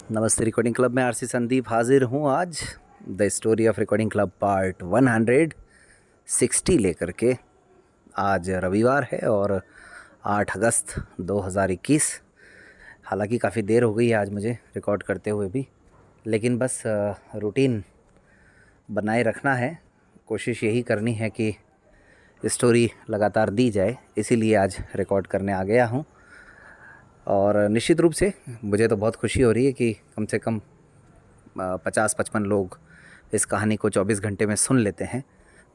नमस्ते। Recording club में RC Sandeep हाजिर हूँ आज the story of recording club part 160 लेकर के। आज रविवार है और 8 अगस्त 2021। हालांकि काफ़ी देर हो गई है आज मुझे रिकॉर्ड करते हुए भी, लेकिन बस रूटीन बनाए रखना है। कोशिश यही करनी है कि स्टोरी लगातार दी जाए, इसीलिए आज रिकॉर्ड करने आ गया हूँ। और निश्चित रूप से मुझे तो बहुत खुशी हो रही है कि कम से कम 50-55 लोग इस कहानी को 24 घंटे में सुन लेते हैं।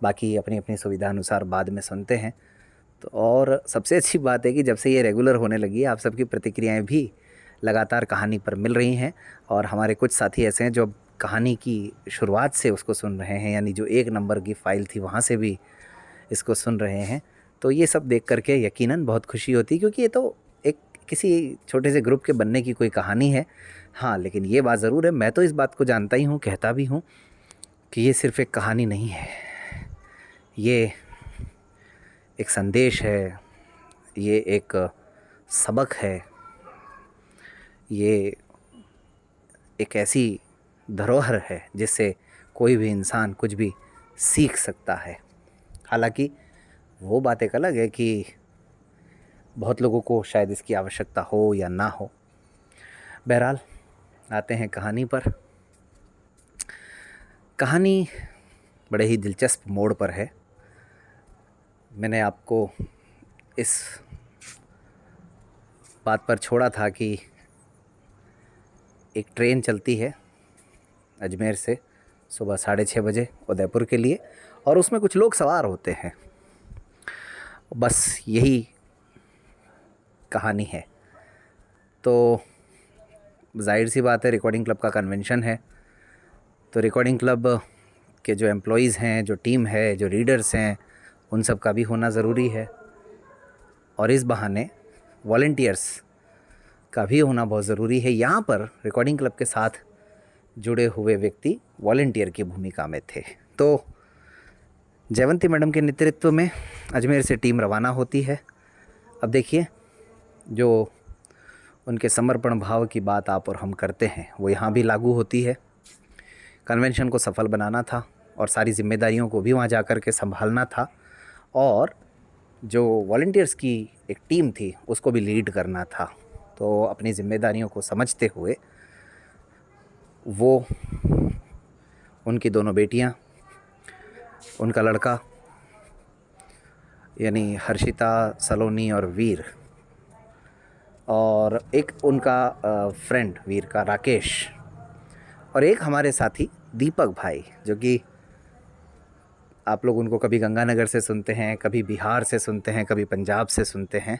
बाकी अपनी अपनी सुविधा अनुसार बाद में सुनते हैं। तो और सबसे अच्छी बात है कि जब से ये रेगुलर होने लगी है, आप सबकी प्रतिक्रियाएं भी लगातार कहानी पर मिल रही हैं। और हमारे कुछ साथी ऐसे हैं जो कहानी की शुरुआत से उसको सुन रहे हैं, यानी जो 1 नंबर की फ़ाइल थी वहाँ से भी इसको सुन रहे हैं। तो ये सब देख करके यकीनन बहुत खुशी होती है, क्योंकि ये तो एक किसी छोटे से ग्रुप के बनने की कोई कहानी है। हाँ, लेकिन ये बात ज़रूर है, मैं तो इस बात को जानता ही हूँ, कहता भी हूँ कि ये सिर्फ़ एक कहानी नहीं है, ये एक संदेश है, ये एक सबक है, ये एक ऐसी धरोहर है जिससे कोई भी इंसान कुछ भी सीख सकता है। हालांकि वो बात एक अलग है कि बहुत लोगों को शायद इसकी आवश्यकता हो या ना हो। बहरहाल, आते हैं कहानी पर। कहानी बड़े ही दिलचस्प मोड़ पर है। मैंने आपको इस बात पर छोड़ा था कि एक ट्रेन चलती है अजमेर से सुबह 6:30 बजे उदयपुर के लिए, और उसमें कुछ लोग सवार होते हैं। बस यही कहानी है। तो जाहिर सी बात है, रिकॉर्डिंग क्लब का कन्वेंशन है, तो रिकॉर्डिंग क्लब के जो एम्प्लॉयज़ हैं, जो टीम है, जो रीडर्स हैं, उन सब का भी होना ज़रूरी है। और इस बहाने वॉलंटियर्स का भी होना बहुत ज़रूरी है। यहाँ पर रिकॉर्डिंग क्लब के साथ जुड़े हुए व्यक्ति वॉलंटियर की भूमिका में थे। तो जयवंती मैडम के नेतृत्व में अजमेर से टीम रवाना होती है। अब देखिए, जो उनके समर्पण भाव की बात आप और हम करते हैं वो यहाँ भी लागू होती है। कन्वेंशन को सफल बनाना था और सारी जिम्मेदारियों को भी वहाँ जा कर के संभालना था, और जो वॉलंटियर्स की एक टीम थी उसको भी लीड करना था। तो अपनी जिम्मेदारियों को समझते हुए वो, उनकी दोनों बेटियाँ, उनका लड़का यानी हर्षिता, सलोनी और वीर, और एक उनका फ्रेंड वीर का राकेश, और एक हमारे साथी दीपक भाई, जो कि आप लोग उनको कभी गंगानगर से सुनते हैं, कभी बिहार से सुनते हैं, कभी पंजाब से सुनते हैं,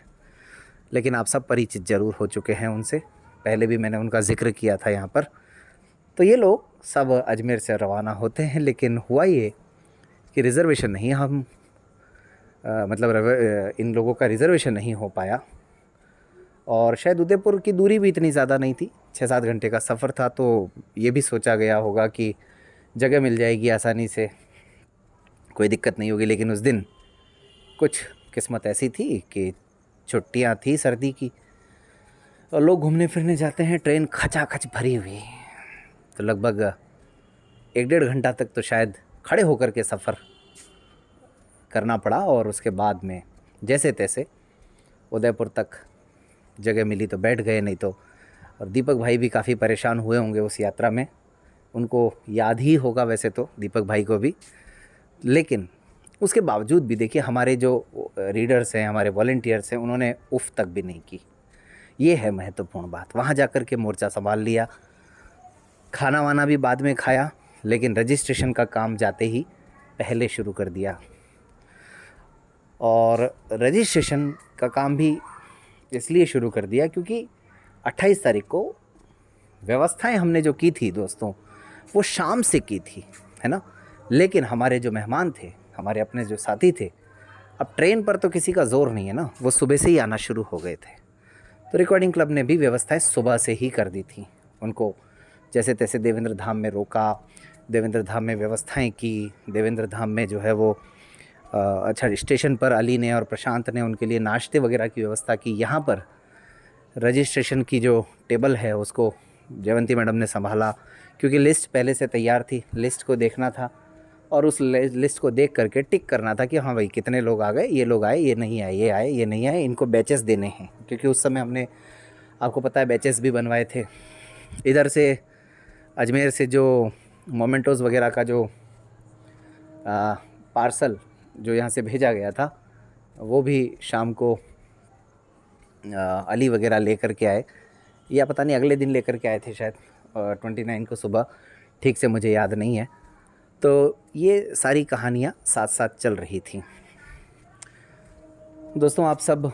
लेकिन आप सब परिचित ज़रूर हो चुके हैं उनसे। पहले भी मैंने उनका जिक्र किया था यहाँ पर। तो ये लोग सब अजमेर से रवाना होते हैं, लेकिन हुआ ये कि रिज़र्वेशन नहीं, इन लोगों का रिज़र्वेशन नहीं हो पाया। और शायद उदयपुर की दूरी भी इतनी ज़्यादा नहीं थी, 6-7 घंटे का सफ़र था, तो ये भी सोचा गया होगा कि जगह मिल जाएगी आसानी से, कोई दिक्कत नहीं होगी। लेकिन उस दिन कुछ किस्मत ऐसी थी कि छुट्टियां थी सर्दी की, और लोग घूमने फिरने जाते हैं, ट्रेन खचाखच भरी हुई। तो लगभग 1-1.5 घंटा तक तो शायद खड़े होकर के सफ़र करना पड़ा, और उसके बाद में जैसे तैसे उदयपुर तक जगह मिली तो बैठ गए, नहीं तो। और दीपक भाई भी काफ़ी परेशान हुए होंगे उस यात्रा में, उनको याद ही होगा वैसे तो दीपक भाई को भी। लेकिन उसके बावजूद भी देखिए, हमारे जो रीडर्स हैं, हमारे वॉलंटियर्स हैं, उन्होंने उफ तक भी नहीं की। ये है महत्वपूर्ण बात। वहाँ जा कर के मोर्चा संभाल लिया, खाना वाना भी बाद में खाया, लेकिन रजिस्ट्रेशन का काम जाते ही पहले शुरू कर दिया। और रजिस्ट्रेशन का काम भी इसलिए शुरू कर दिया क्योंकि 28 तारीख को व्यवस्थाएं हमने जो की थी दोस्तों, वो शाम से की थी, है ना। लेकिन हमारे जो मेहमान थे, हमारे अपने जो साथी थे, अब ट्रेन पर तो किसी का ज़ोर नहीं है ना, वो सुबह से ही आना शुरू हो गए थे। तो रिकॉर्डिंग क्लब ने भी व्यवस्थाएं सुबह से ही कर दी थी। उनको जैसे तैसे देवेंद्र धाम में रोका, देवेंद्र धाम में व्यवस्थाएं की। देवेंद्र धाम में जो है वो अच्छा, स्टेशन पर अली ने और प्रशांत ने उनके लिए नाश्ते वगैरह की व्यवस्था की। यहाँ पर रजिस्ट्रेशन की जो टेबल है उसको जयवंती मैडम ने संभाला, क्योंकि लिस्ट पहले से तैयार थी, लिस्ट को देखना था और उस लिस्ट को देख करके टिक करना था कि हाँ भाई कितने लोग आ गए, ये लोग आए, ये नहीं आए, ये आए, ये नहीं आए, इनको बैचेस देने हैं। क्योंकि उस समय हमने, आपको पता है, बैचेस भी बनवाए थे। इधर से अजमेर से जो मोमेंटोज़ वगैरह का जो पार्सल जो यहाँ से भेजा गया था, वो भी शाम को अली वगैरह लेकर के आए, या पता नहीं अगले दिन लेकर के आए थे शायद, 29 को सुबह, ठीक से मुझे याद नहीं है। तो ये सारी कहानियाँ साथ साथ चल रही थी। दोस्तों, आप सब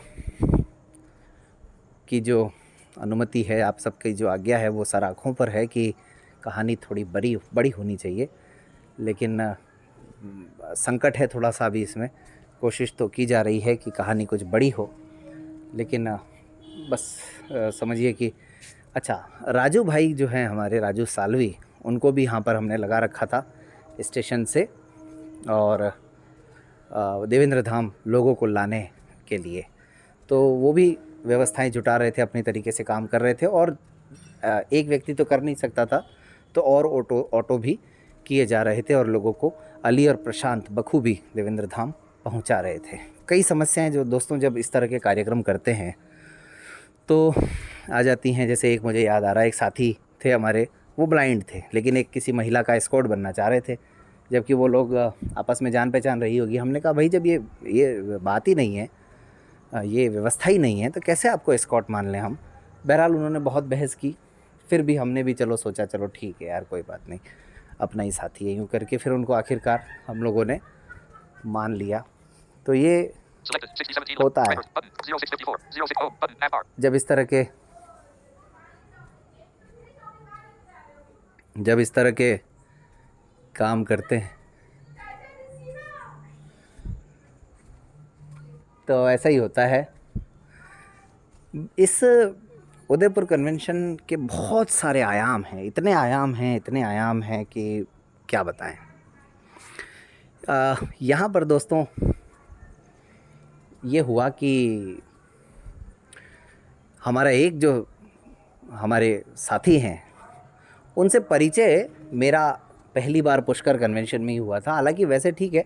की जो अनुमति है, आप सबकी जो आज्ञा है, वो सर आँखों पर है कि कहानी थोड़ी बड़ी होनी चाहिए, लेकिन संकट है थोड़ा सा भी इसमें। कोशिश तो की जा रही है कि कहानी कुछ बड़ी हो, लेकिन बस समझिए कि अच्छा, राजू भाई जो हैं हमारे, राजू सालवी, उनको भी यहाँ पर हमने लगा रखा था स्टेशन से, और देवेंद्र धाम लोगों को लाने के लिए। तो वो भी व्यवस्थाएं जुटा रहे थे, अपनी तरीके से काम कर रहे थे, और एक व्यक्ति तो कर नहीं सकता था, तो और ऑटो भी किए जा रहे थे और लोगों को अली और प्रशांत बखूबी देवेंद्र धाम पहुंचा रहे थे। कई समस्याएं जो दोस्तों जब इस तरह के कार्यक्रम करते हैं तो आ जाती हैं। जैसे एक मुझे याद आ रहा है, एक साथी थे हमारे, वो ब्लाइंड थे, लेकिन एक किसी महिला का एस्कॉर्ट बनना चाह रहे थे, जबकि वो लोग आपस में जान पहचान रही होगी। हमने कहा भाई, जब ये बात ही नहीं है, ये व्यवस्था ही नहीं है, तो कैसे आपको एस्कॉर्ट मान लें हम। बहरहाल उन्होंने बहुत बहस की, फिर भी हमने भी चलो सोचा चलो ठीक है यार, कोई बात नहीं, अपना ही साथी है, यूँ करके फिर उनको आखिरकार हम लोगों ने मान लिया। तो ये होता है जब इस तरह के काम करते हैं, तो ऐसा ही होता है। इस उदयपुर कन्वेंशन के बहुत सारे आयाम हैं, इतने आयाम हैं कि क्या बताएं। यहाँ पर दोस्तों ये हुआ कि हमारा एक जो हमारे साथी हैं, उनसे परिचय मेरा पहली बार पुष्कर कन्वेंशन में ही हुआ था। हालांकि वैसे ठीक है,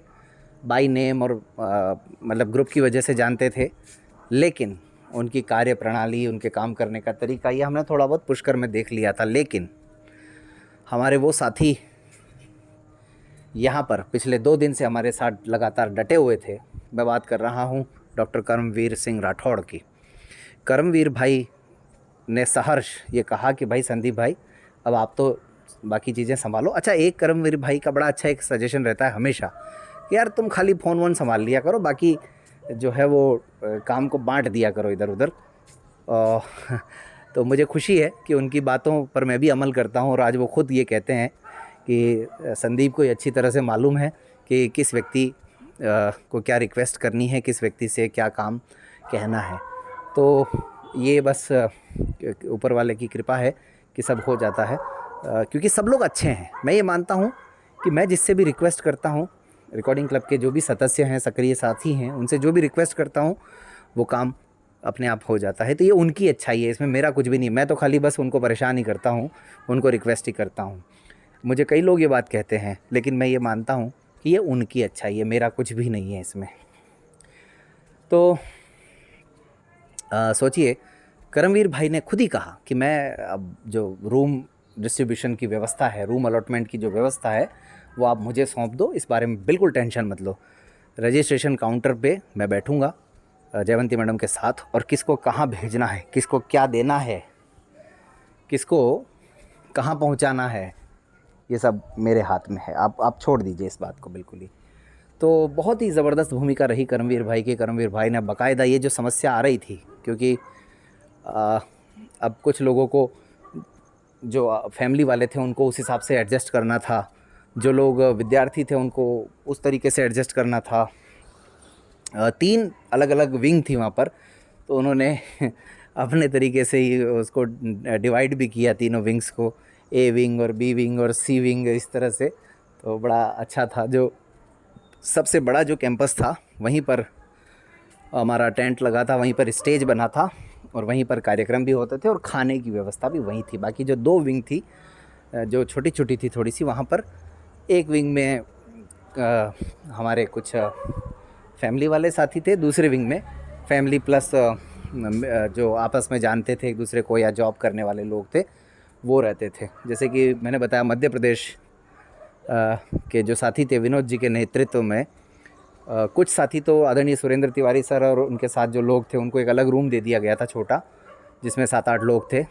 बाय नेम और मतलब ग्रुप की वजह से जानते थे, लेकिन उनकी कार्य प्रणाली, उनके काम करने का तरीका, ये हमने थोड़ा बहुत पुष्कर में देख लिया था। लेकिन हमारे वो साथी यहाँ पर पिछले 2 दिन से हमारे साथ लगातार डटे हुए थे। मैं बात कर रहा हूँ डॉक्टर कर्मवीर सिंह राठौड़ की। कर्मवीर भाई ने सहर्ष ये कहा कि भाई संदीप भाई, अब आप तो बाकी चीज़ें संभालो। अच्छा, एक कर्मवीर भाई का बड़ा अच्छा एक सजेशन रहता है हमेशा कि यार तुम खाली फ़ोन वोन संभाल लिया करो, बाकी जो है वो काम को बांट दिया करो इधर उधर। तो मुझे खुशी है कि उनकी बातों पर मैं भी अमल करता हूँ, और आज वो खुद ये कहते हैं कि संदीप को अच्छी तरह से मालूम है कि किस व्यक्ति को क्या रिक्वेस्ट करनी है, किस व्यक्ति से क्या काम कहना है। तो ये बस ऊपर वाले की कृपा है कि सब हो जाता है, क्योंकि सब लोग अच्छे हैं। मैं ये मानता हूँ कि मैं जिससे भी रिक्वेस्ट करता हूँ, रिकॉर्डिंग क्लब के जो भी सदस्य हैं, सक्रिय साथी हैं, उनसे जो भी रिक्वेस्ट करता हूँ, वो काम अपने आप हो जाता है। तो ये उनकी अच्छाई है, इसमें मेरा कुछ भी नहीं। मैं तो खाली बस उनको परेशान ही करता हूँ, उनको रिक्वेस्ट ही करता हूँ। मुझे कई लोग ये बात कहते हैं, लेकिन मैं ये मानता हूँ कि ये उनकी अच्छाई है, मेरा कुछ भी नहीं है इसमें। तो सोचिए, करमवीर भाई ने खुद ही कहा कि मैं अब जो रूम डिस्ट्रीब्यूशन की व्यवस्था है, रूम अलॉटमेंट की जो व्यवस्था है, वो आप मुझे सौंप दो, इस बारे में बिल्कुल टेंशन मत लो। रजिस्ट्रेशन काउंटर पे मैं बैठूंगा जयवंती मैडम के साथ, और किसको कहाँ भेजना है, किसको क्या देना है, किसको कहाँ पहुंचाना है, ये सब मेरे हाथ में है। आप छोड़ दीजिए इस बात को बिल्कुल ही। तो बहुत ही ज़बरदस्त भूमिका रही करमवीर भाई की। करमवीर भाई ने बाकायदा ये जो समस्या आ रही थी, क्योंकि अब कुछ लोगों को, जो फैमिली वाले थे, उनको उस हिसाब से एडजस्ट करना था, जो लोग विद्यार्थी थे उनको उस तरीके से एडजस्ट करना था। 3 अलग अलग विंग थी वहाँ पर, तो उन्होंने अपने तरीके से ही उसको डिवाइड भी किया, तीनों विंग्स को, ए विंग और बी विंग और सी विंग, इस तरह से। तो बड़ा अच्छा था। जो सबसे बड़ा जो कैंपस था, वहीं पर हमारा टेंट लगा था, वहीं पर स्टेज बना था, और वहीं पर कार्यक्रम भी होते थे और खाने की व्यवस्था भी वहीं थी। बाकी जो 2 विंग थी जो छोटी-छोटी थी थोड़ी-सी, वहाँ पर एक विंग में हमारे कुछ फैमिली वाले साथी थे, दूसरे विंग में फैमिली प्लस जो आपस में जानते थे एक दूसरे को या जॉब करने वाले लोग थे वो रहते थे। जैसे कि मैंने बताया मध्य प्रदेश के जो साथी थे विनोद जी के नेतृत्व में कुछ साथी तो आदरणीय सुरेंद्र तिवारी सर और उनके साथ जो लोग थे उनको एक अलग रूम दे दिया गया था छोटा, जिसमें 7-8 लोग थे।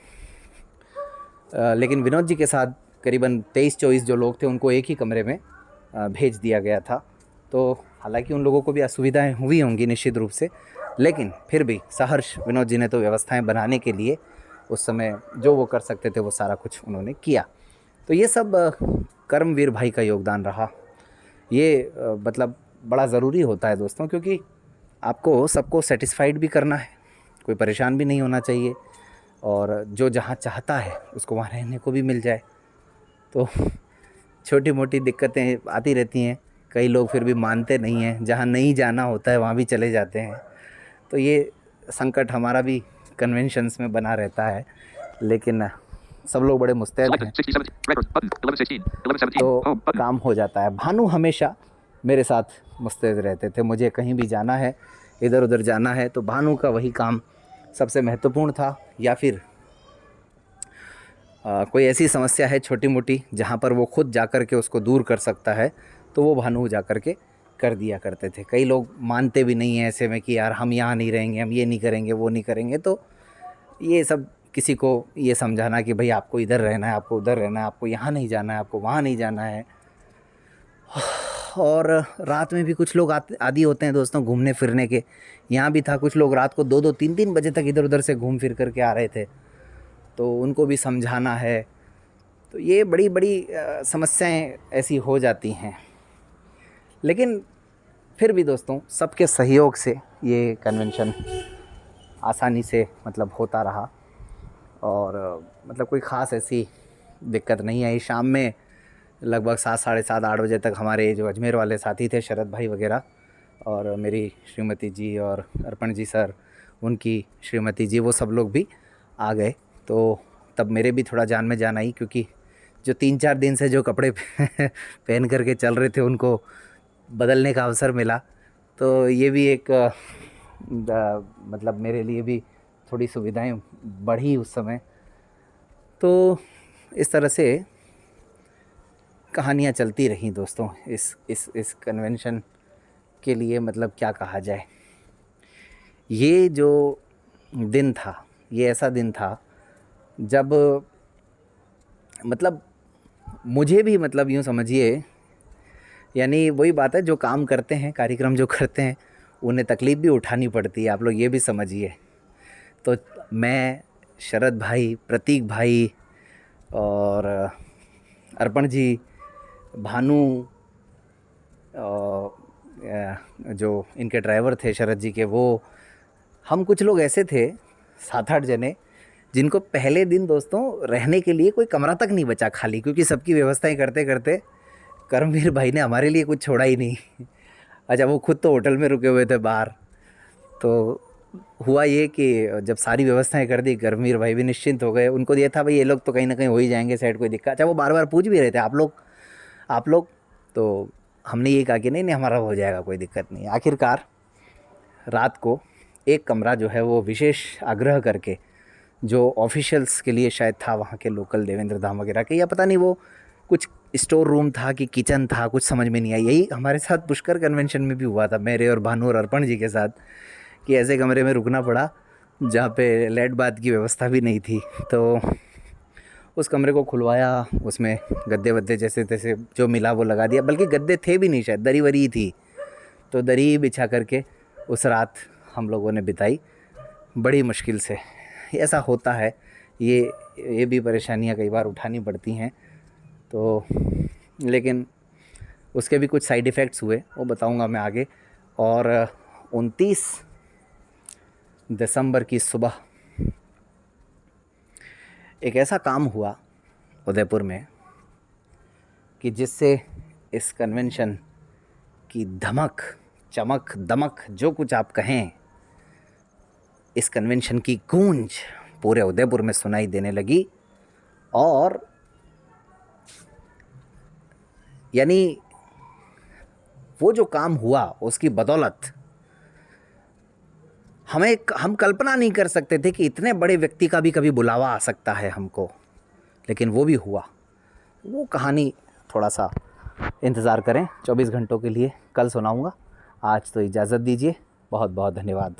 लेकिन विनोद जी के साथ करीबन 23-24 जो लोग थे उनको एक ही कमरे में भेज दिया गया था। तो हालांकि उन लोगों को भी असुविधाएं हुई होंगी निश्चित रूप से, लेकिन फिर भी सहर्ष विनोद जी ने तो व्यवस्थाएं बनाने के लिए उस समय जो वो कर सकते थे वो सारा कुछ उन्होंने किया। तो ये सब कर्मवीर भाई का योगदान रहा। ये मतलब बड़ा ज़रूरी होता है दोस्तों, क्योंकि आपको सबको सेटिस्फाइड भी करना है, कोई परेशान भी नहीं होना चाहिए, और जो जहाँ चाहता है उसको वहाँ रहने को भी मिल जाए। तो छोटी मोटी दिक्कतें आती रहती हैं, कई लोग फिर भी मानते नहीं हैं, जहाँ नहीं जाना होता है वहाँ भी चले जाते हैं। तो ये संकट हमारा भी कन्वेंशंस में बना रहता है, लेकिन सब लोग बड़े मुस्तैद हैं तो काम हो जाता है। भानु हमेशा मेरे साथ मुस्तैद रहते थे, मुझे कहीं भी जाना है, इधर उधर जाना है तो भानु का वही काम सबसे महत्वपूर्ण था। या फिर कोई ऐसी समस्या है छोटी मोटी जहाँ पर वो खुद जा कर के उसको दूर कर सकता है तो वो भानु जा कर के कर दिया करते थे। कई लोग मानते भी नहीं हैं ऐसे में कि यार हम यहाँ नहीं रहेंगे, हम ये नहीं करेंगे, वो नहीं करेंगे। तो ये सब किसी को ये समझाना कि भाई आपको इधर रहना है, आपको उधर रहना है, आपको यहाँ नहीं जाना है, आपको वहाँ नहीं जाना है। और रात में भी कुछ लोग आदी होते हैं दोस्तों घूमने फिरने के। यहाँ भी था, कुछ लोग रात को 2-2 3-3 बजे तक इधर उधर से घूम फिर करके आ रहे थे, तो उनको भी समझाना है। तो ये बड़ी बड़ी समस्याएं ऐसी हो जाती हैं, लेकिन फिर भी दोस्तों सबके सहयोग से ये कन्वेंशन आसानी से मतलब होता रहा, और मतलब कोई ख़ास ऐसी दिक्कत नहीं आई। शाम में लगभग 7 साढ़े 7 8 बजे तक हमारे जो अजमेर वाले साथी थे शरद भाई वगैरह, और मेरी श्रीमती जी और अर्पण जी सर, उनकी श्रीमती जी, वो सब लोग भी आ गए। तो तब मेरे भी थोड़ा जान में जान आई, क्योंकि जो 3-4 दिन से जो कपड़े पहन करके चल रहे थे उनको बदलने का अवसर मिला। तो ये भी एक मतलब मेरे लिए भी थोड़ी सुविधाएं बढ़ी उस समय। तो इस तरह से कहानियाँ चलती रहीं दोस्तों इस कन्वेंशन के लिए। मतलब क्या कहा जाए, ये जो दिन था ये ऐसा दिन था जब मतलब मुझे भी मतलब यूँ समझिए, यानी वही बात है, जो काम करते हैं, कार्यक्रम जो करते हैं, उन्हें तकलीफ़ भी उठानी पड़ती है, आप लोग ये भी समझिए। तो मैं, शरद भाई, प्रतीक भाई और अर्पण जी, भानु, जो इनके ड्राइवर थे शरद जी के, वो, हम कुछ लोग ऐसे थे 7-8 जने जिनको पहले दिन दोस्तों रहने के लिए कोई कमरा तक नहीं बचा खाली, क्योंकि सबकी व्यवस्थाएं करते करते कर्मवीर भाई ने हमारे लिए कुछ छोड़ा ही नहीं। अच्छा, वो खुद तो होटल में रुके हुए थे बाहर। तो हुआ ये कि जब सारी व्यवस्थाएं कर दी, कर्मवीर भाई भी निश्चिंत हो गए। उनको ये था भाई ये लोग तो कहीं ना कहीं हो ही जाएंगे सेट, कोई दिक्कत। अच्छा, वो बार बार पूछ भी रहे थे आप लोग। तो हमने ये कहा कि नहीं नहीं हमारा हो जाएगा, कोई दिक्कत नहीं। आखिरकार रात को एक कमरा जो है वो विशेष आग्रह करके, जो ऑफिशियल्स के लिए शायद था वहाँ के लोकल देवेंद्र धाम वगैरह के, या पता नहीं वो कुछ स्टोर रूम था कि किचन था, कुछ समझ में नहीं आई। यही हमारे साथ पुष्कर कन्वेंशन में भी हुआ था, मेरे और भानु और अर्पण जी के साथ, कि ऐसे कमरे में रुकना पड़ा जहाँ पे लेट बात की व्यवस्था भी नहीं थी। तो उस कमरे को खुलवाया, उसमें गद्दे वद्दे जैसे तैसे जो मिला वो लगा दिया, बल्कि गद्दे थे भी नहीं, शायद दरी वरी ही थी। तो दरी बिछा करके उस रात हम लोगों ने बिताई बड़ी मुश्किल से। ऐसा होता है, ये भी परेशानियाँ कई बार उठानी पड़ती हैं। तो लेकिन उसके भी कुछ साइड इफ़ेक्ट्स हुए, वो बताऊंगा मैं आगे। और 29 दिसंबर की सुबह एक ऐसा काम हुआ उदयपुर में कि जिससे इस कन्वेंशन की धमक, चमक, दमक, जो कुछ आप कहें, इस कन्वेंशन की गूंज पूरे उदयपुर में सुनाई देने लगी और यानी वो जो काम हुआ उसकी बदौलत हम कल्पना नहीं कर सकते थे कि इतने बड़े व्यक्ति का भी कभी बुलावा आ सकता है हमको, लेकिन वो भी हुआ। वो कहानी थोड़ा सा इंतज़ार करें 24 घंटों के लिए, कल सुनाऊंगा। आज तो इजाज़त दीजिए, बहुत बहुत धन्यवाद।